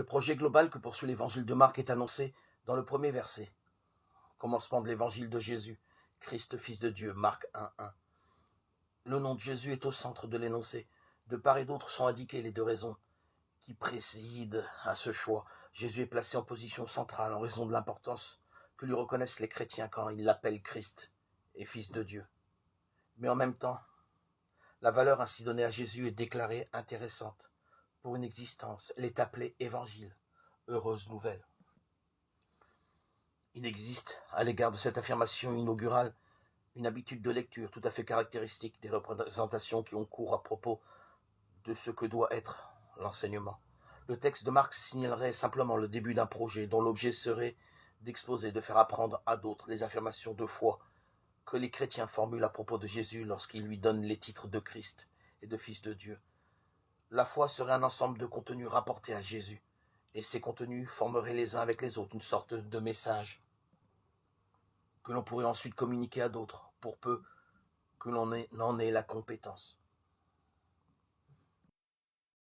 Le projet global que poursuit l'évangile de Marc est annoncé dans le premier verset. Commencement de l'évangile de Jésus, Christ, Fils de Dieu, Marc 1:1. Le nom de Jésus est au centre de l'énoncé. De part et d'autre sont indiquées les deux raisons qui président à ce choix. Jésus est placé en position centrale en raison de l'importance que lui reconnaissent les chrétiens quand ils l'appellent Christ et Fils de Dieu. Mais en même temps, la valeur ainsi donnée à Jésus est déclarée intéressante. Pour une existence, elle est appelée évangile, heureuse nouvelle. Il existe, à l'égard de cette affirmation inaugurale, une habitude de lecture tout à fait caractéristique des représentations qui ont cours à propos de ce que doit être l'enseignement. Le texte de Marc signalerait simplement le début d'un projet dont l'objet serait d'exposer, de faire apprendre à d'autres les affirmations de foi que les chrétiens formulent à propos de Jésus lorsqu'ils lui donnent les titres de Christ et de Fils de Dieu. La foi serait un ensemble de contenus rapportés à Jésus, et ces contenus formeraient les uns avec les autres une sorte de message que l'on pourrait ensuite communiquer à d'autres, pour peu que l'on en ait la compétence.